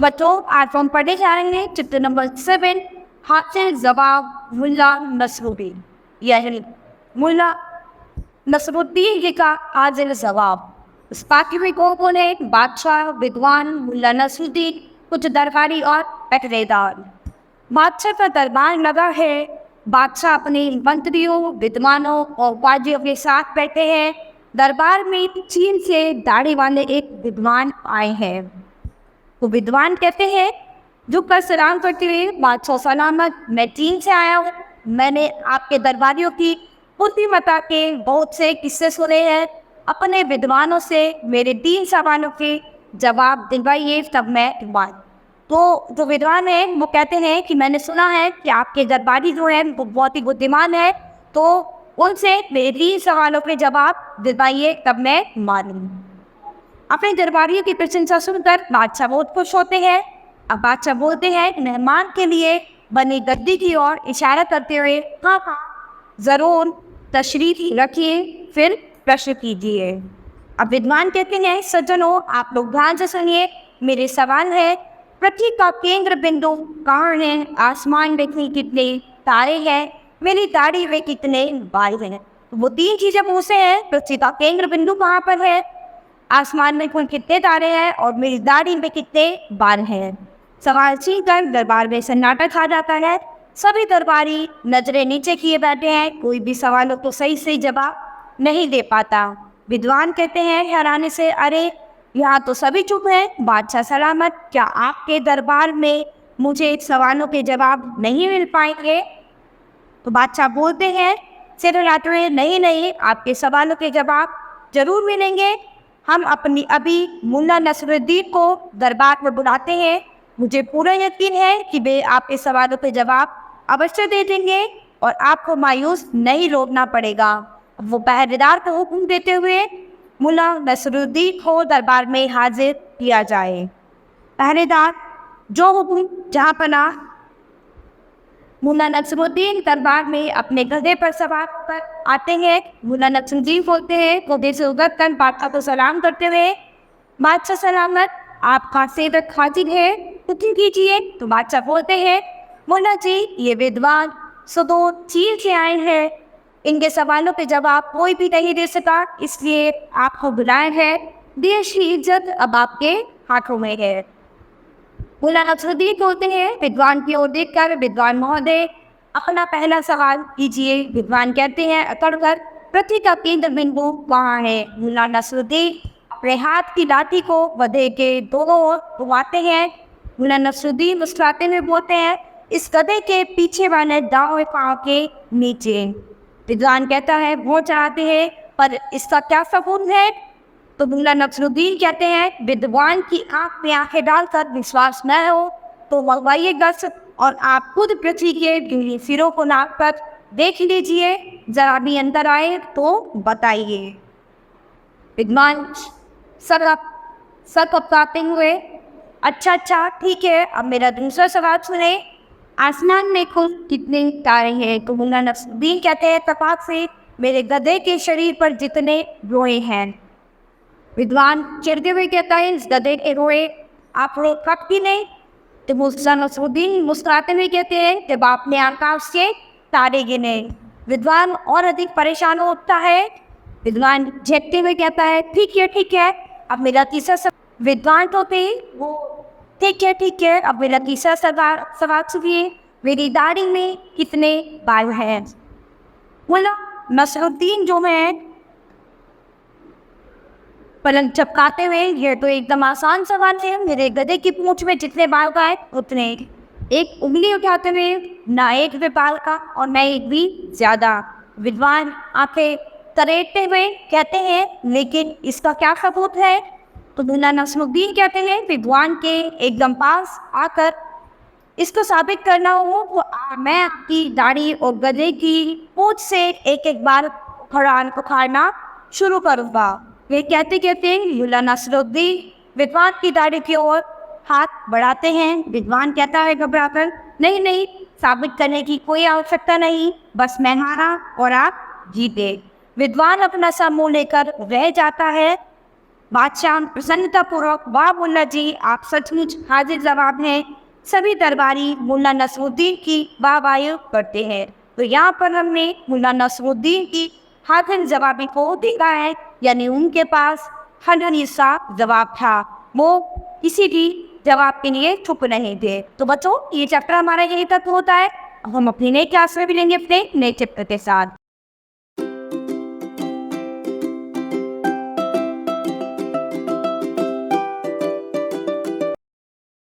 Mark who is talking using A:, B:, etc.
A: बच्चों, आज हम पढ़ने जा रहे हैं चित्र नंबर 7, हासिल जवाब मुल्ला नसरुद्दीन। यह मुल्ला नसरुद्दीन जी का हाजिर जवाब। इस पाठ्य में कौन कौन है? बादशाह, विद्वान, मुल्ला नसरुद्दीन, कुछ दरबारी और पहरेदार। बादशाह का दरबार लगा है। बादशाह अपने मंत्रियों, विद्वानों और काजियों के साथ बैठे हैं। दरबार में चीन से दाढ़ी वाले एक विद्वान आए हैं। तो विद्वान कहते हैं, झुककर सलाम करते हुए, बादशाह सलामत, मैं चीन से आया हूँ। मैंने आपके दरबारियों की बुद्धिमत्ता के बहुत से किस्से सुने हैं। अपने विद्वानों से मेरे 3 सवालों के जवाब दिलवाइए, तब मैं बात। तो जो विद्वान है वो कहते हैं कि मैंने सुना है कि आपके दरबारी जो है वो बहुत ही बुद्धिमान है, तो उनसे मेरे 3 सवालों के जवाब दिलवाइए, तब मैं मानूँ। अपने दरबारियों की प्रशंसा सुनकर बादशाह बहुत खुश होते हैं। अब बादशाह बोलते हैं, मेहमान के लिए बनी गद्दी की ओर इशारा करते हुए, हाँ हाँ जरूर तशरीफ रखिए, फिर प्रश्न कीजिए। अब विद्वान कहते हैं, सज्जनों आप लोग ध्यान से सुनिए, मेरे सवाल है, पृथ्वी का केंद्र बिंदु कहाँ है? आसमान में कितने तारे हैं? मेरी दाढ़ी में कितने बाल हैं? वो 3 चीजें पूछते हैं। पृथ्वी का केंद्र बिंदु कहाँ पर है, आसमान में कुल कितने तारे हैं और मेरी दाढ़ी में कितने बाल हैं। सवाल सुनकर दरबार में सन्नाटा छा जाता है। सभी दरबारी नजरें नीचे किए बैठे हैं। कोई भी सवालों को सही जवाब नहीं दे पाता। विद्वान कहते हैं हैरानी से, अरे यहाँ तो सभी चुप हैं। बादशाह सलामत, क्या आपके दरबार में मुझे सवालों के जवाब नहीं मिल पाएंगे? तो बादशाह बोलते हैं सिर हिलाते हुए, नहीं, आपके सवालों के जवाब जरूर मिलेंगे। हम अपनी अभी मुल्ला नसरुद्दीन को दरबार में बुलाते हैं। मुझे पूरा यकीन है कि वे आपके सवालों के जवाब अवश्य दे देंगे और आपको मायूस नहीं होना पड़ेगा। वो पहरेदार को हुक्म देते हुए मुल्ला नसरुद्दीन को दरबार में हाजिर किया जाए। पहरेदार जो हुक्म जहाँ पना। मुल्ला नसरुद्दीन दरबार में अपने गधे पर सवार होकर आते हैं। मुल्ला नसरुद्दीन बोलते हैं, गधे से उतर कर बादशाह को सलाम करते हुए, बादशाह सलामत, आपका सेवक हाजिर है, हुक्म कीजिए। तो बादशाह बोलते हैं, मुल्ला जी ये विद्वान सुदूर चीन से आए हैं, इनके सवालों के जवाब कोई भी नहीं दे सका, इसलिए आपको बुलाया है। देश की इज्जत अब आपके हाथों में है। मुल्ला नसरुद्दीन बोलते हैं, विद्वान की ओर देखकर, विद्वान महोदय अपना पहला सवाल कीजिए। विद्वान कहते हैं, अकड़कर, पृथ्वी का केंद्र बिंदु कहाँ है? मुल्ला नसरुद्दीन अपने हाथ की लाठी को गधे के दोनों ओर घुमाते हैं। मुल्ला नसरुद्दीन मुस्कुराते हुए बोलते हैं, इस गधे के पीछे वाले दाएं पांव के नीचे। विद्वान कहता है, वो चाहते हैं, पर इसका क्या सबूत है? तो मुल्ला नसरुद्दीन कहते हैं, विद्वान की आंख में आंखें डालकर विश्वास न हो तो मंगवाइए गश्त और आप खुद पृथ्वी के सिरों को नाप कर देख लीजिए, जरा भी अंदर आए तो बताइए। विद्वान सर कपकाते हुए, अच्छा ठीक है, अब मेरा दूसरा सवाल सुने, आसमान में कुल कितने तारे हैं? तो मुल्ला नसरुद्दीन कहते हैं, तपाक से मेरे गधे के शरीर पर जितने रोए हैं। विद्वान चिढ़ते हुए कहता है, इस गधे के रोए आप लोग कब भी नहीं? तो मुल्ला नसरुद्दीन मुस्कुराते हुए कहते हैं, जब आपने आकाश से तारे गिने। विद्वान और अधिक परेशान होता है। विद्वान झेकते हुए कहता है, ठीक है, अब मेरा तीसरा सवाल। विद्वान तो थे वो, ठीक है, अब मेरा तीसरा सवाल सुनिए, मेरी दाढ़ी में कितने बाल हैं? मुल्ला नसरुद्दीन जो है पलंग चपकाते हुए, यह तो एकदम आसान सवाल है, मेरे गधे की पूंछ में जितने बाल का है उतने। एक उंगली उठाते हुए, ना एक भी बाल का और ना एक भी ज्यादा। विद्वान आंखें तरेटते हुए कहते हैं, लेकिन इसका क्या सबूत है? तो मुल्ला नसरुद्दीन कहते हैं, विद्वान के एकदम पास आकर इसको साबित करना हो तो मैं आपकी दाढ़ी और गधे की पूंछ से एक बार उखाड़ना शुरू करूँगा। वे कहते मुल्ला नसरुद्दीन विद्वान की दाढ़ी की ओर हाथ बढ़ाते हैं। विद्वान कहता है घबराकर, नहीं, साबित करने की कोई आवश्यकता नहीं, बस मैं हारा और आप जीते। विद्वान अपना सा मुंह लेकर रह जाता है। बादशाह प्रसन्नतापूर्वक, वाह मुल्ला जी, आप सचमुच हाजिर जवाब हैं। सभी दरबारी मुल्ला नसरुद्दीन की वाहवाही करते हैं। तो यहाँ पर हमने मुल्ला नसरुद्दीन की हाजिर जवाबी को देखा है, यानी उनके पास हर सा जवाब था, वो किसी भी जवाब के लिए चुप नहीं थे। तो बच्चों, ये चैप्टर हमारा यही तक होता है। हम अपनी नई क्लास में मिलेंगे अपने नए चैप्टर के साथ।